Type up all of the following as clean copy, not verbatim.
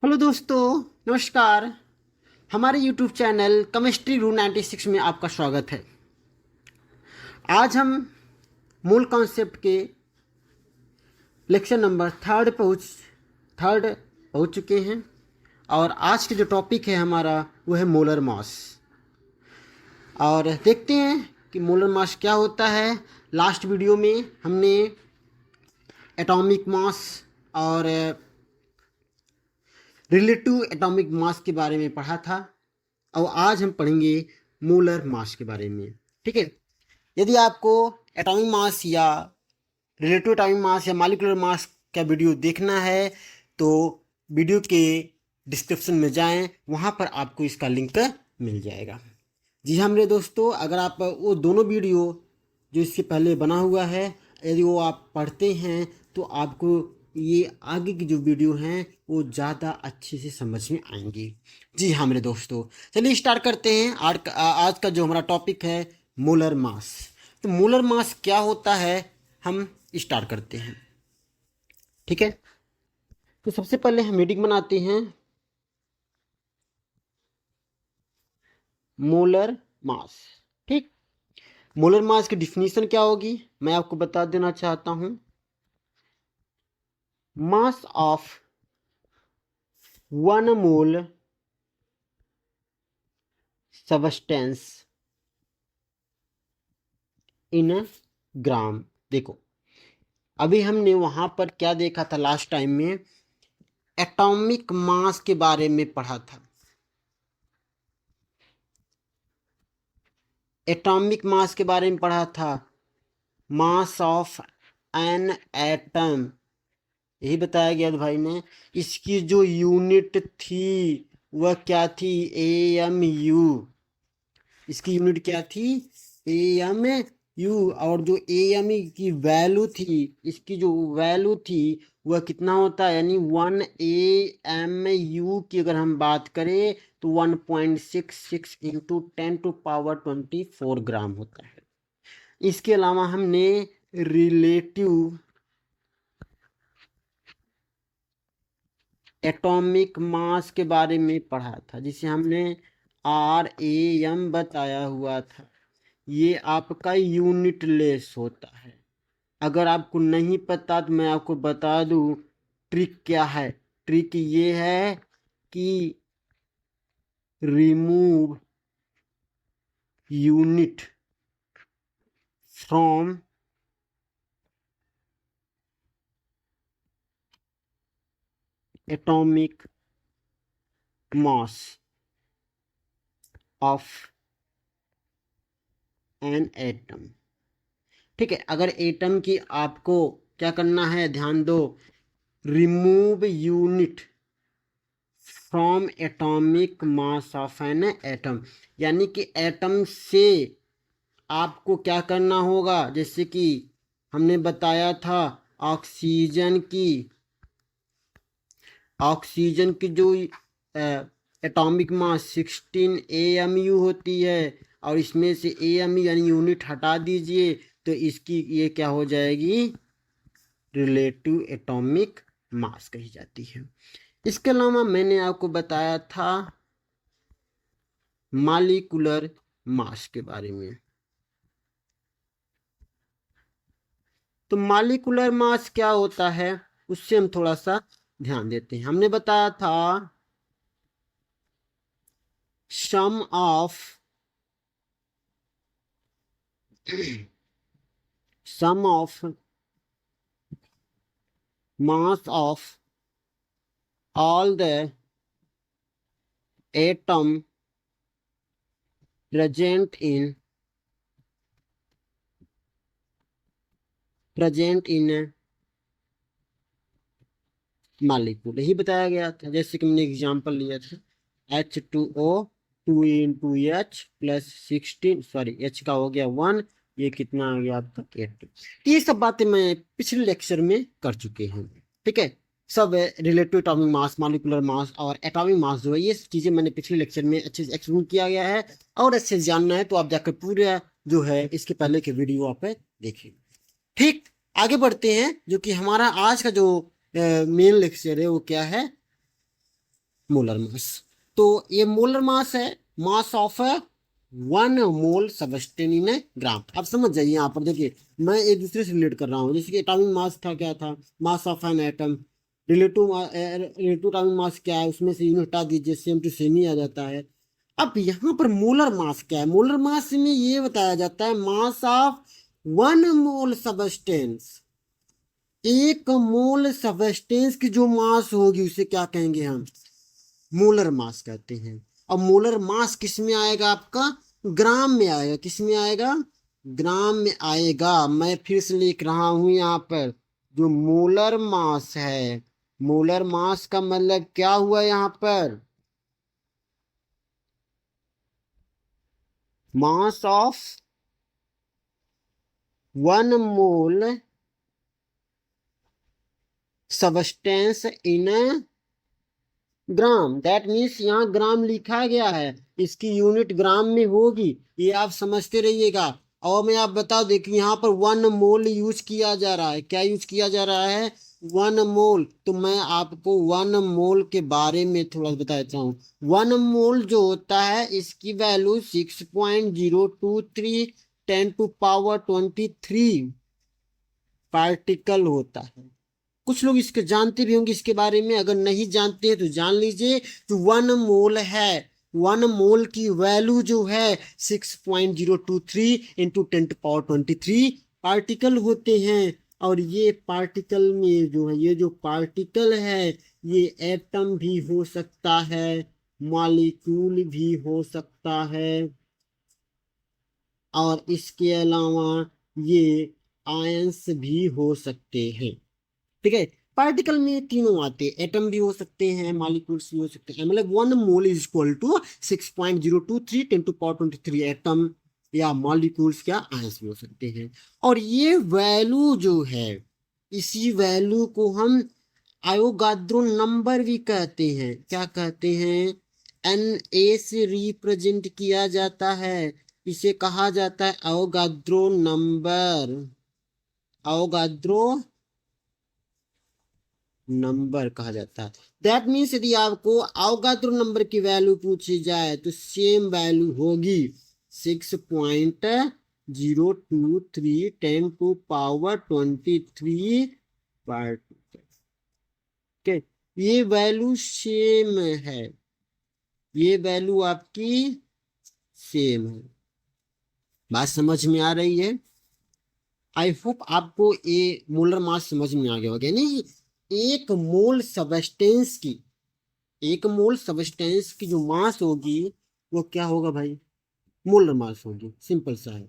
Hello दोस्तों, नमस्कार। हमारे यूट्यूब चैनल केमिस्ट्री रू 96 में आपका स्वागत है। आज हम मूल कॉन्सेप्ट के लेक्चर नंबर थर्ड पहुंच चुके हैं और आज के जो टॉपिक है हमारा वो है मोलर मास। और देखते हैं कि मोलर मास क्या होता है। लास्ट वीडियो में हमने एटॉमिक मास और रिलेटिव एटॉमिक मास के बारे में पढ़ा था और आज हम पढ़ेंगे मोलर मास के बारे में। ठीक है, यदि आपको एटॉमिक मास या रिलेटिव एटॉमिक मास या मॉलिक्यूलर मास का वीडियो देखना है तो वीडियो के डिस्क्रिप्शन में जाएं, वहां पर आपको इसका लिंक मिल जाएगा। जी हाँ मेरे दोस्तों, अगर आप वो दोनों वीडियो जो इससे पहले बना हुआ है यदि वो आप पढ़ते हैं तो आपको ये आगे की जो वीडियो हैं वो ज़्यादा अच्छे से समझ में आएंगी। जी हाँ मेरे दोस्तों, चलिए स्टार्ट करते हैं। आज का जो हमारा टॉपिक है मोलर मास। तो मोलर मास क्या होता है हम स्टार्ट करते हैं। ठीक है, तो सबसे पहले हम हेडिंग बनाते हैं मोलर मास। ठीक, मोलर मास की डिफिनीशन क्या होगी मैं आपको बता देना चाहता हूं। मास ऑफ 1 मोल सबस्टेंस इन ग्राम। देखो, अभी हमने वहां पर क्या देखा था लास्ट टाइम में, एटॉमिक मास के बारे में पढ़ा था। एटॉमिक मास के बारे में पढ़ा था, मास ऑफ एन एटम, यही बताया गया था भाई ने। इसकी जो यूनिट थी वह क्या थी, AMU। इसकी यूनिट क्या थी, AMU। और जो AMU की वैल्यू थी, इसकी जो वैल्यू थी वह कितना होता है, यानी 1 AMU की अगर हम बात करें तो 1.66 इंटू 10⁻24 ग्राम होता है। इसके अलावा हमने रिलेटिव एटॉमिक मास के बारे में पढ़ा था, जिसे हमने RAM बताया हुआ था। ये आपका यूनिट लेस होता है। अगर आपको नहीं पता तो मैं आपको बता दूं ट्रिक क्या है। ट्रिक ये है कि remove unit from atomic mass of an atom. ठीक है, अगर एटम की आपको क्या करना है, ध्यान दो, remove unit from atomic mass of an atom, यानी कि एटम से आपको क्या करना होगा, जैसे कि हमने बताया था ऑक्सीजन की जो एटॉमिक मास 16 AMU होती है और इसमें से AMU यानी यूनिट हटा दीजिए तो इसकी ये क्या हो जाएगी, रिलेटिव एटॉमिक मास कही जाती है। इसके अलावा मैंने आपको बताया था मॉलिक्यूलर मास के बारे में। तो मॉलिक्यूलर मास क्या होता है उससे हम थोड़ा सा ध्यान देते हैं। हमने बताया था sum of sum of mass of all the atom present in molecule, यही बताया गया था। जैसे कि हमने एग्जांपल लिया था H2O 2 × H plus 16, sorry H का हो गया 1, ये कितना आ गया आपका 8। ये सब बातें मैं पिछले लेक्चर में कर चुके हैं। ठीक है, सब relative atomic mass, molecular mass और एटॉमिक मास जो है ये चीजें मैंने पिछले लेक्चर में अच्छे से एक्सप्लेन किया गया है। और अच्छे से जानना है तो आप जाकर पूरा जो है इसके पहले के वीडियो आप देखिए। ठीक, आगे बढ़ते हैं। जो कि हमारा आज का जो मेन लेक्चर है वो क्या है, मोलर मास। तो ये मोलर मास है, मास ऑफ 1 मोल सबस्टेंस इन ग्राम। अब समझ जाइए, यहाँ पर देखिए मैं एक दूसरे से रिलेट कर रहा हूँ। जैसे कि एटॉमिक मास था, क्या था, mass of an atom. Relative atomic mass क्या है, उसमें से यूनिट हटा दीजिए, सेम टू सेम ही आ जाता है। अब यहाँ पर मोलर मास क्या है, मोलर मास में ये बताया जाता है mass of 1 mole substance. 1 mole substance की जो मास होगी उसे क्या कहेंगे हम, मोलर मास कहते हैं। अब मोलर मास किस में आएगा, आपका ग्राम में आएगा। किस में आएगा, ग्राम में आएगा। मैं फिर से लिख रहा हूं यहाँ पर, जो मोलर मास है, मोलर मास का मतलब क्या हुआ यहाँ पर, mass of 1 mole substance in gram. That means यहाँ ग्राम लिखा गया है, इसकी यूनिट ग्राम में होगी, ये आप समझते रहिएगा। और मैं आप बता दें कि यहाँ पर 1 मोल यूज किया जा रहा है। क्या यूज किया जा रहा है, 1 मोल। तो मैं आपको 1 मोल के बारे में थोड़ा बता देता हूँ। 1 मोल जो होता है, इसकी वैल्यू 6.023 10⁻23 पार्टिकल होता है। कुछ लोग इसके जानते भी होंगे इसके बारे में, अगर नहीं जानते हैं तो जान लीजिए। तो 1 मोल है, 1 मोल की वैल्यू जो है 6.023 इंटू 10⁻23 पार्टिकल होते हैं। और ये पार्टिकल में जो है, ये जो पार्टिकल है, ये एटम भी हो सकता है, मॉलिक्यूल भी हो सकता है, और इसके अलावा ये आयंस भी हो सकते हैं। ठीक है, पार्टिकल में तीनों आते हैं, एटम भी हो सकते हैं, मॉलिक्यूल्स भी हो सकते हैं। मतलब 1 mole is equal to 6.023 10⁻23 atom या मॉलिक्यूल्स या आयंस भी हो सकते हैं। और ये वैल्यू जो है, इसी वैल्यू को हम अवोगाद्रो नंबर भी कहते हैं। क्या कहते हैं, Na से रिप्रेजेंट किया जाता है, इसे कहा जाता है अवोगाद्रो नंबर। अवोगाद्रो नंबर कहा जाता है। दैट मीन्स यदि आपको अवोगाद्रो नंबर की वैल्यू पूछी जाए तो सेम वैल्यू होगी 6.023 10⁻23 पार्टिकल। ठीक, ये वैल्यू सेम है, ये वैल्यू आपकी सेम है। बात समझ में आ रही है? आई होप आपको ये मोलर मास समझ में आ गया होगा। नहीं, 1 मोल सबस्टेंस की, 1 मोल सबस्टेंस की जो मास होगी वो क्या होगा भाई, मोलर मास होगी। सिंपल सा है।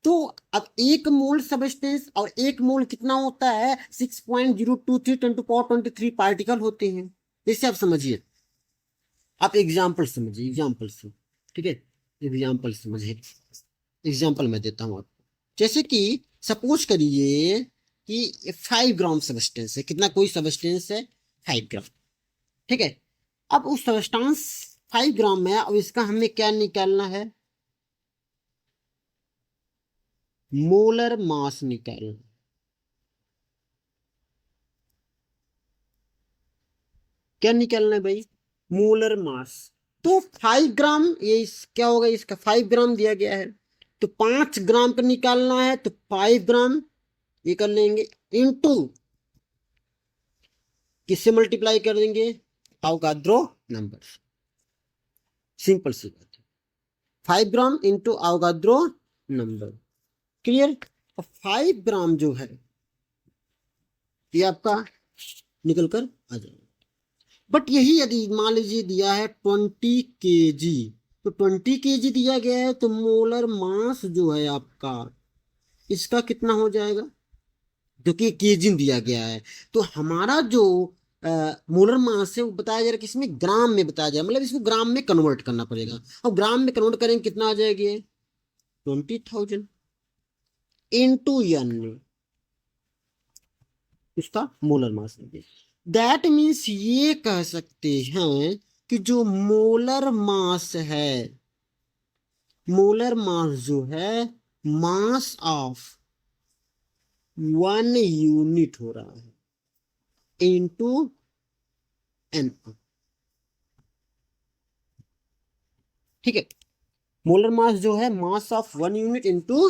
तो अब 1 मोल सबस्टेंस और 1 मोल कितना होता है, 6.023 10⁻23 पार्टिकल होते हैं। जैसे आप समझिए, आप एग्जाम्पल समझिए, एग्जाम्पल से। ठीक है, एग्जाम्पल समझिए। एग्जाम्पल मैं देता हूँ आपको। जैसे कि सपोज करिए कि 5 ग्राम सबस्टेंस है, कितना, कोई सबस्टेंस है 5 ग्राम। ठीक है, अब उस सबस्टेंस 5 ग्राम में, अब इसका हमें क्या निकालना है, मोलर मास निकालना। क्या निकालना है भाई, मोलर मास। तो 5 ग्राम, क्या होगा, इसका 5 ग्राम दिया गया है, तो 5 ग्राम का निकालना है, तो 5 ग्राम ये कर लेंगे इंटू, किससे मल्टीप्लाई कर देंगे, अवोगाद्रो नंबर। सिंपल सी बात है, 5 gram into Avogadro number. Clear. 5 ग्राम जो है ये आपका निकल कर आ जाएगा। बट यही यदि मान लीजिए दिया है 20 kg, तो 20 kg दिया गया है, तो मोलर मास जो है आपका, इसका कितना हो जाएगा, क्योंकि केजी दिया गया है। तो हमारा जो मोलर मास है वो बताया जा रहा है, किसमें, ग्राम में बताया जाए, मतलब इसको ग्राम में कन्वर्ट करना पड़ेगा। और ग्राम में कन्वर्ट करेंगे कितना आ जाएगी, 20,000 इंटू एन, इसका मोलर मास। दैट मीन्स ये कह सकते हैं कि जो मोलर मास है, मोलर मास जो है, मास ऑफ 1 यूनिट हो रहा है इंटू एन। ठीक है। मोलर मास जो है mass of 1 unit into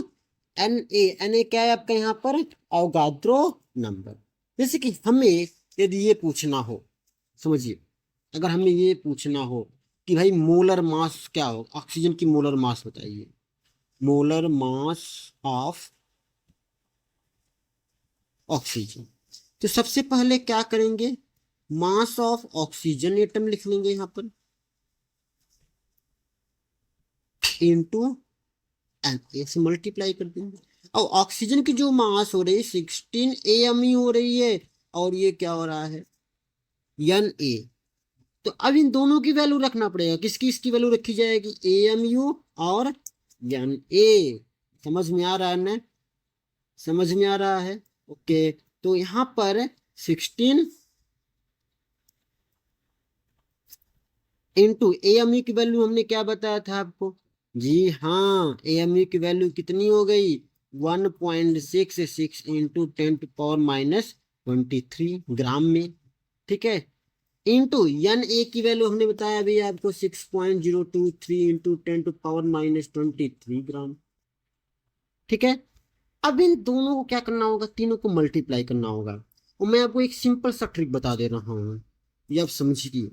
Na क्या है आपका यहाँ पर, अवगाद्रो नंबर। जैसे कि हमें यदि ये पूछना हो, समझिए, अगर हमें ये पूछना हो कि भाई मोलर मास क्या हो, ऑक्सीजन की मोलर मास बताइए, मोलर मास ऑफ ऑक्सीजन, तो सबसे पहले क्या करेंगे, मास ऑफ ऑक्सीजन एटम लिख लेंगे यहाँ पर इंटू एन, ए से मल्टीप्लाई कर देंगे। और ऑक्सीजन की जो मास हो रही है 16 AMU हो रही है, और ये क्या हो रहा है, Na। तो अब इन दोनों की वैल्यू रखना पड़ेगा, किसकी इसकी वैल्यू रखी जाएगी, AMU और Na। समझ में आ रहा है ना, समझ में आ रहा है, ओके। तो यहाँ पर 16 इंटू AMU की वैल्यू हमने क्या बताया था आपको, जी हाँ, AMU की वैल्यू कितनी हो गई, 1.66 इंटू 10⁻⁻23 ग्राम में, ठीक है। इंटू Na की वैल्यू हमने बताया अभी आपको 6.023 इंटू 10⁻⁻23 ग्राम, ठीक है। अब इन दोनों को क्या करना होगा, तीनों को मल्टीप्लाई करना होगा। और मैं आपको एक सिंपल सा ट्रिक बता दे रहा हूँ, ये आप समझिए।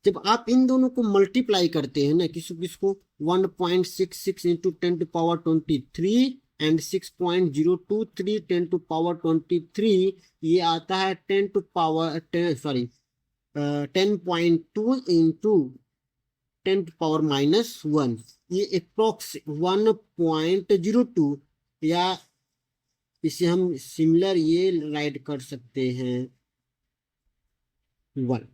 जब आप इन दोनों को मल्टीप्लाई करते हैं ना, किसको किसको, 1.66 इंटू 10⁻23 एंड 6.023 10⁻23, ये आता है 10.2 इंटू 10⁻⁻1, ये अप्रोक्स 1.02, या इसे हम सिमिलर ये राइट कर सकते हैं 1।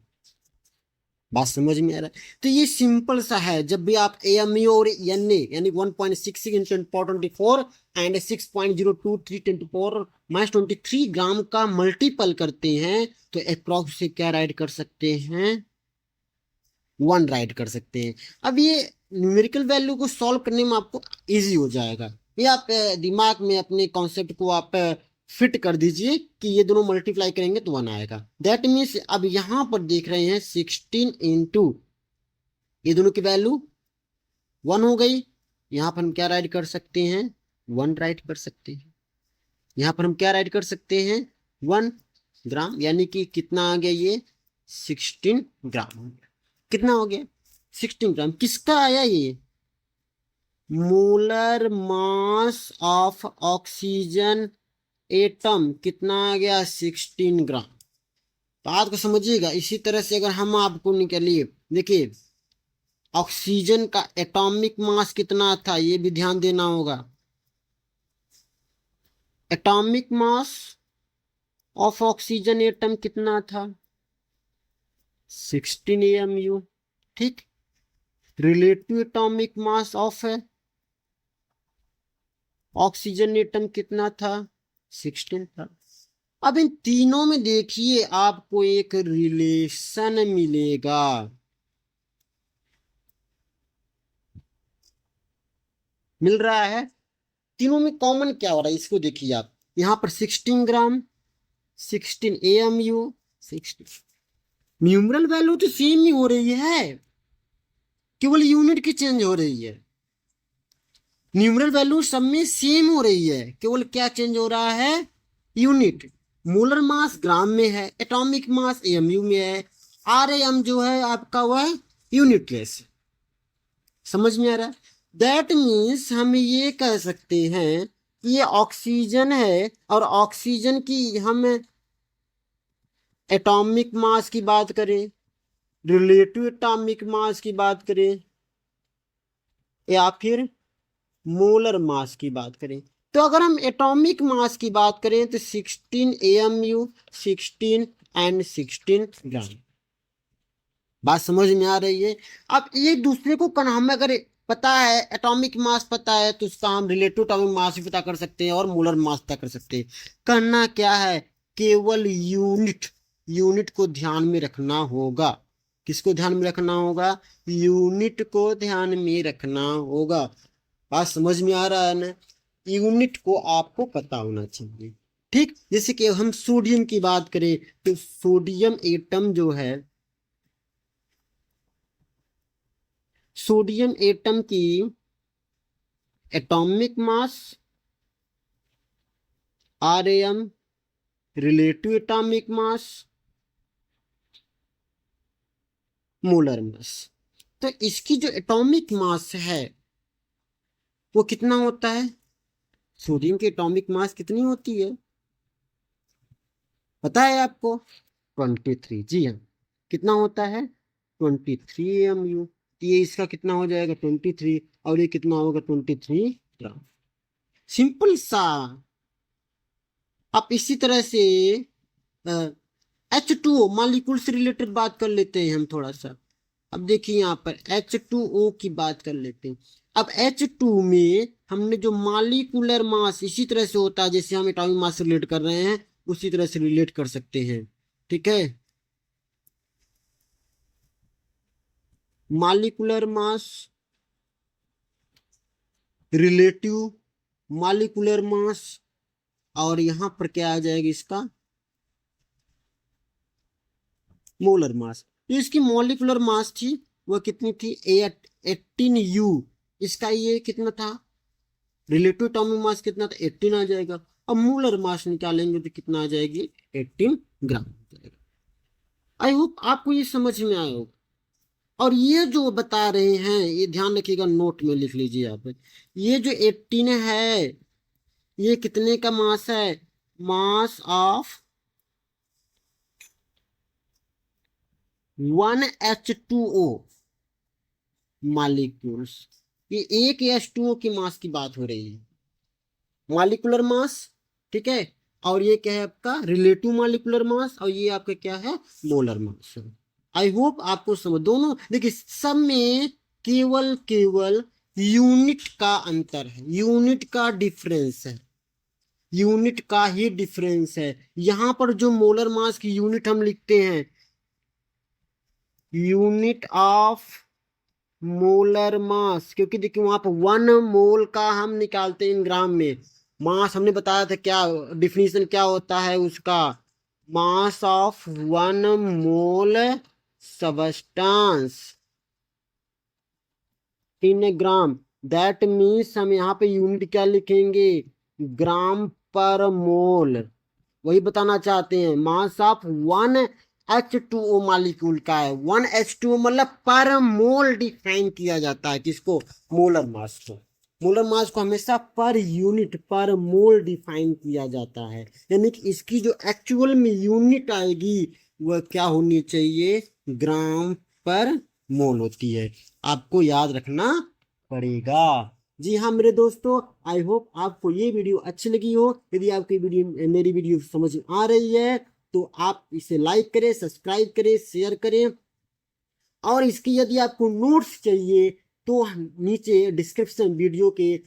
बात समझ में आ रहा है। तो ये सिंपल सा है, जब भी आप AMU और Na यानी 1.66 इंटू 10⁻24 एंड 6.023 10⁻⁻23 ग्राम का मल्टीपल करते हैं, तो अप्रोक्स से क्या राइट कर सकते हैं, 1 राइट कर सकते हैं। अब ये न्यूमेरिकल वैल्यू को सॉल्व करने में आपको इजी हो जाएगा। ये आप दिमाग में अपने कॉन्सेप्ट को आप फिट कर दीजिए कि ये दोनों मल्टीप्लाई करेंगे तो 1 आएगा। दैट मीन्स अब यहां पर देख रहे हैं 16 इंटू ये दोनों की वैल्यू 1 हो गई, यहां पर हम क्या राइट कर सकते हैं, 1 राइट कर सकते हैं। यहां पर हम क्या राइट कर सकते हैं, 1 ग्राम, यानी कि कितना आ गया ये 16 ग्राम हो गया। कितना हो गया 16 ग्राम। किसका आया ये, molar mass of oxygen atom कितना आ गया 16 ग्राम। बात को समझिएगा। इसी तरह से अगर हम आपको निकालिए, देखिए ऑक्सीजन का एटॉमिक मास कितना था, ये भी ध्यान देना होगा। Atomic mass of oxygen atom कितना था 16 AMU, ठीक। Relative atomic mass of oxygen atom कितना था 16 था। अब इन तीनों में देखिए आपको एक रिलेशन मिलेगा, मिल रहा है। तीनों में कॉमन क्या हो रहा है इसको देखिए आप, यहां पर 16 ग्राम 16 AMU 16, न्यूमरल वैल्यू तो सेम ही हो रही है, केवल यूनिट की चेंज हो रही है। न्यूमरल वैल्यू सब में सेम हो रही है, केवल क्या चेंज हो रहा है, यूनिट। मोलर मास ग्राम में है, एटॉमिक मास AMU में है, RM जो है आपका वह यूनिटलेस। समझ में आ रहा है। दैट मीन्स हम ये कह सकते हैं कि ये ऑक्सीजन है, और ऑक्सीजन की हम एटॉमिक मास की बात करें, रिलेटिव एटॉमिक मास की बात करें, या फिर मोलर मास की बात करें, तो अगर हम एटॉमिक मास की बात करें तो 16 AMU 16 एंड 16 ग्राम। बात समझ में आ रही है। अब एक दूसरे को हमें अगर पता है, एटॉमिक मास पता है, तो उसका हम रिलेटिव एटॉमिक मास भी पता कर सकते हैं और मोलर मास पता कर सकते हैं। करना क्या है, केवल यूनिट, यूनिट को ध्यान में रखना होगा। किसको ध्यान में रखना होगा, यूनिट को ध्यान में रखना होगा। बात समझ में आ रहा है ना, यूनिट को आपको पता होना चाहिए, ठीक। जैसे कि हम सोडियम की बात करें तो सोडियम एटम जो है, सोडियम एटम की atomic mass, Rem relative atomic mass, molar mass. तो इसकी जो एटॉमिक मास है वो कितना होता है? सोडियम की एटॉमिक मास कितनी होती है पता है आपको? 23। जी हाँ, कितना होता है? 23 mu। तो ये इसका कितना हो जाएगा? 23, और ये कितना होगा? 23 ग्राम। सिंपल सा। आप इसी तरह से H2O मॉलिक्यूल से रिलेटेड बात कर लेते हैं हम थोड़ा सा। अब देखिए यहाँ पर H2O की बात कर लेते हैं। अब H2 में हमने जो मॉलिक्यूलर मास इसी तरह से होता है जैसे हम एटॉमिक मास से रिलेट कर रहे हैं, उसी तरह से रिलेट कर सकते हैं। ठीक है, molecular mass, relative molecular mass, और यहां पर क्या आ जाएगा? इसका मोलर मास। तो इसकी मॉलिक्यूलर मास थी वह कितनी थी? 18U। इसका ये कितना था? रिलेटिव एटॉमिक मास कितना था? 18 आ जाएगा। अब मोलर मास निकालेंगे तो कितना आ जाएगी? 18 ग्राम आ जाएगा। आई होप आपको ये समझ में आया होगा। और ये जो बता रहे हैं ये ध्यान रखिएगा, नोट में लिख लीजिए आप। ये जो 18 है ये कितने का मास है? Mass of 1H2O molecules. ये एक H2O की मास की बात हो रही है, मॉलिक्यूलर मास। ठीक है, और ये क्या है आपका? रिलेटिव मॉलिक्यूलर मास, और ये आपका क्या है? Molar mass. आई होप आपको समझ। दोनों देखिए सब में केवल केवल यूनिट का अंतर है, यूनिट का डिफरेंस है, यूनिट का ही डिफरेंस है। यहां पर जो मोलर मास की यूनिट हम लिखते हैं, यूनिट ऑफ मोलर मास, क्योंकि देखिए वहां पर 1 मोल का हम निकालते हैं इन ग्राम में। मास हमने बताया था क्या डिफिनीशन क्या होता है उसका? Mass of 1 mole substance in gram. That means हम यहाँ पे यूनिट क्या लिखेंगे? ग्राम पर मोल। वही बताना चाहते हैं, मास ऑफ 1H2O मॉलिक्यूल का है। 1H2O मतलब पर मोल डिफाइन किया जाता है किसको? मोलर मास को। मोलर मास को हमेशा पर यूनिट पर मोल डिफाइन किया जाता है, यानी कि इसकी जो एक्चुअल में यूनिट आएगी वह क्या होनी चाहिए? ग्राम पर मोल होती है। आपको याद रखना पड़ेगा। जी हाँ मेरे दोस्तों, आई होप आपको ये वीडियो अच्छी लगी हो। यदि आपकी वीडियो मेरी वीडियो समझ में आ रही है तो आप इसे लाइक करें, सब्सक्राइब करें, शेयर करें। और इसकी यदि आपको नोट्स चाहिए तो नीचे डिस्क्रिप्शन वीडियो के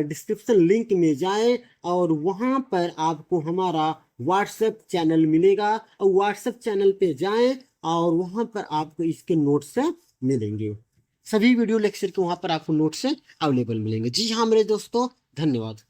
डिस्क्रिप्शन लिंक में जाएं और वहां पर आपको हमारा व्हाट्सएप चैनल मिलेगा, और व्हाट्सएप चैनल पे जाएं और वहां पर आपको इसके नोट्स मिलेंगे। सभी वीडियो लेक्चर के वहां पर आपको नोट्स अवेलेबल मिलेंगे। जी हाँ मेरे दोस्तों, धन्यवाद।